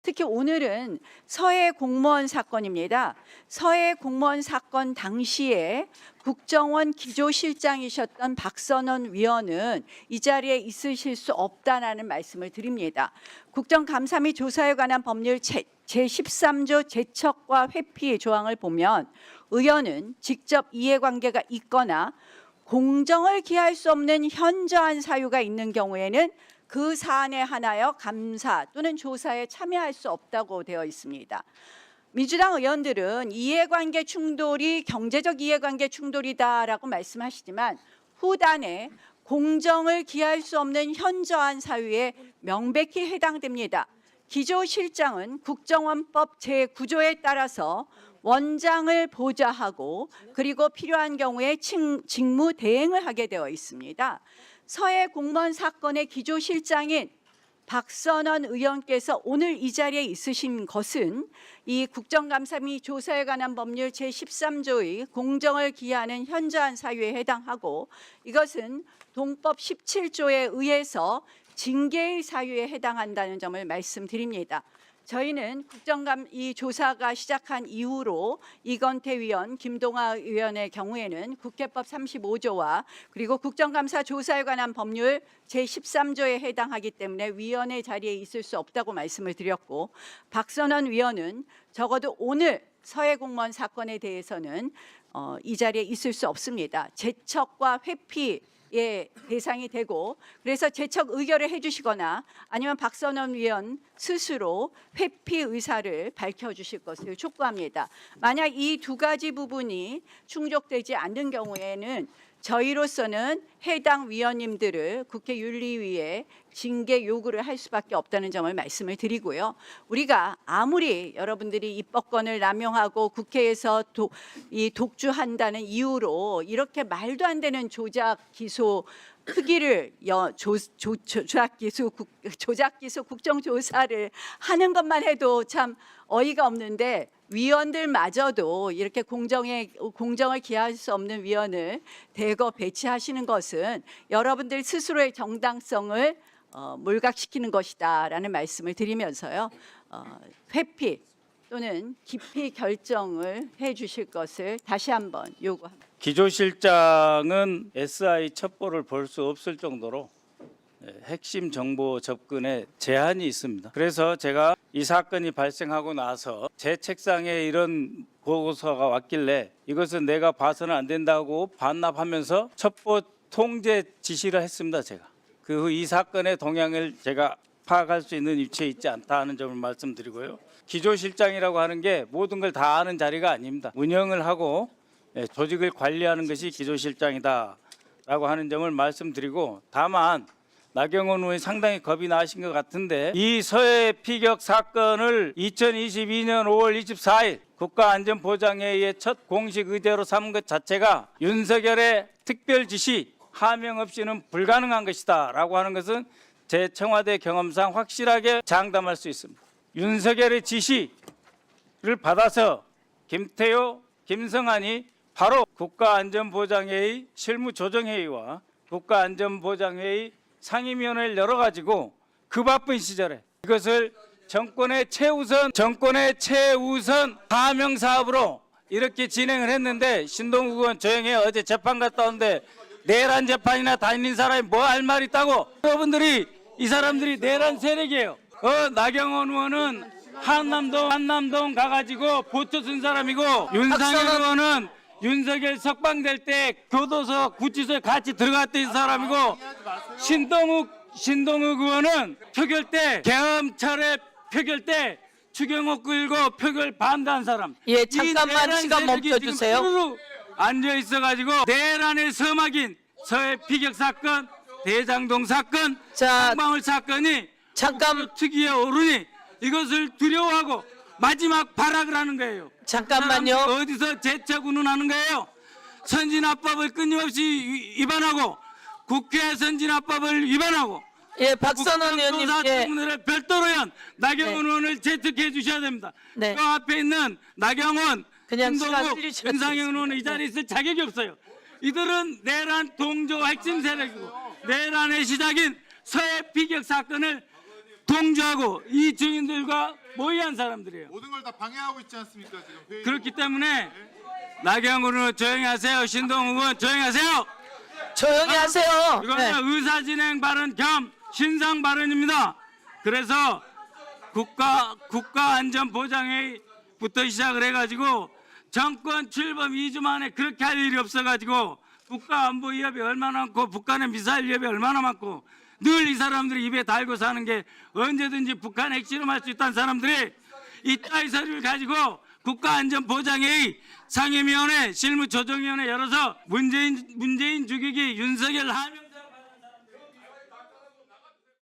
특히 오늘은 서해 공무원 사건입니다. 서해 공무원 사건 당시에 국정원 기조실장이셨던 박선원 위원은 이 자리에 있으실 수 없다라는 말씀을 드립니다. 국정감사 및 조사에 관한 법률 제13조 제척과 회피 조항을 보면 의원은 직접 이해관계가 있거나 공정을 기할 수 없는 현저한 사유가 있는 경우에는 그 사안에 한하여 감사 또는 조사에 참여할 수 없다고 되어 있습니다. 민주당 의원들은 이해관계 충돌이 경제적 이해관계 충돌이다라고 말씀하시지만 후단에 공정을 기할 수 없는 현저한 사유에 명백히 해당됩니다. 기조실장은 국정원법 제9조에 따라서 원장을 보좌하고 그리고 필요한 경우에 직무 대행을 하게 되어 있습니다. 서해 공무원 사건의 기조실장인 박선원 의원께서 오늘 이 자리에 있으신 것은 이 국정감사 및 조사에 관한 법률 제13조의 공정을 기하는 현저한 사유에 해당하고 이것은 동법 17조에 의해서 징계의 사유에 해당한다는 점을 말씀드립니다. 저희는 이 조사가 시작한 이후로 이건태 위원, 김동아 의원의 경우에는 국회법 35조와 그리고 국정감사 조사에 관한 법률 제13조에 해당하기 때문에 위원의 자리에 있을 수 없다고 말씀을 드렸고 박선원 위원은 적어도 오늘 서해 공무원 사건에 대해서는 이 자리에 있을 수 없습니다. 제척과 회피 대상이 되고 그래서 제척 의결을 해주시거나 아니면 박선원 위원 스스로 회피 의사를 밝혀주실 것을 촉구합니다. 만약 이 두 가지 부분이 충족되지 않는 경우에는 저희로서는 해당 위원님들을 국회 윤리위에 징계 요구를 할 수밖에 없다는 점을 말씀을 드리고요. 우리가 아무리 여러분들이 입법권을 남용하고 국회에서 독주한다는 이유로 이렇게 말도 안 되는 조작 기소 크기를 조작 기소 국정조사를 하는 것만 해도 참 어이가 없는데 위원들마저도 이렇게 공정을 기할 수 없는 위원을 대거 배치하시는 것은 여러분들 스스로의 정당성을 몰각시키는 것이다라는 말씀을 드리면서요. 회피 또는 기피 결정을 해주실 것을 다시 한번 요구합니다. 기조실장은 SI 첩보를 볼 수 없을 정도로 핵심 정보 접근에 제한이 있습니다. 그래서 제가 이 사건이 발생하고 나서 제 책상에 이런 보고서가 왔길래 이것은 내가 봐서는 안 된다고 반납하면서 첩보 통제 지시를 했습니다. 제가 그 후 이 사건의 동향을 제가 파악할 수 있는 위치에 있지 않다는 점을 말씀드리고요. 기조실장이라고 하는 게 모든 걸 다 아는 자리가 아닙니다. 운영을 하고 조직을 관리하는 것이 기조실장이다라고 하는 점을 말씀드리고 다만 나경원 의원이 상당히 겁이 나신 것 같은데 이 서해 피격 사건을 2022년 5월 24일 국가안전보장회의의 첫 공식 의제로 삼은 것 자체가 윤석열의 특별 지시 하명 없이는 불가능한 것이다 라고 하는 것은 제 청와대 경험상 확실하게 장담할 수 있습니다. 윤석열의 지시를 받아서 김태효, 김성한이 바로 국가안전보장회의 실무조정회의와 국가안전보장회의 상임위원회를 열어가지고 그 바쁜 시절에 이것을 정권의 최우선 하명 사업으로 이렇게 진행을 했는데 신동욱 의원 조용히 어제 재판 갔다 왔는데 내란 재판이나 다니는 사람이 뭐 할 말 있다고 여러분들이 이 사람들이 내란 세력이에요. 나경원 의원은 한남동 가가지고 보초 쓴 사람이고 윤상현 의원은 윤석열 석방될 때 교도소 구치소에 같이 들어갔던 사람이고 신동욱 의원은 표결 때 계엄철에 표결 때 추경호 끌고 표결 반대한 사람. 예, 잠깐만 시간 멈춰주세요. 앉아 있어가지고 내란의 서막인 서해 피격 사건, 대장동 사건, 상방울 사건이 잠깐 특위에 오르니 이것을 두려워하고 마지막 발악을 하는 거예요. 잠깐만요. 어디서 재척 운운하는 거예요? 선진화법을 끊임없이 위반하고 국회 선진화법을 위반하고 예, 박선원 의원님께 별도로 한 나경원 네. 의원을 재특해 주셔야 됩니다. 네. 그 앞에 있는 나경원, 그냥 시간 김동욱, 흘리셔야 윤상현 되겠습니다. 의원은 이 자리에 있을 자격이 없어요. 이들은 내란 동조 핵심 세력이고 내란의 시작인 서해 피격 사건을 동조하고 이 증인들과 모의한 사람들이에요. 모든 걸 다 방해하고 있지 않습니까 지금 회의. 그렇기 때문에 나경원 의원 조용히 하세요. 신동욱 의원 조용히 하세요. 조용히 하세요. 이거는 네. 의사진행 발언 겸 신상 발언입니다. 그래서 국가안전보장회의부터 시작을 해가지고 정권 출범 2주 만에 그렇게 할 일이 없어가지고 국가안보 위협이 얼마나 많고 북한의 미사일 위협이 얼마나 많고 늘 이 사람들이 입에 달고 사는 게 언제든지 북한 핵실험할 수 있다는 사람들이 이따위 서류를 가지고 국가안전보장회의 상임위원회 실무조정위원회 열어서 문재인 죽이기 윤석열 하명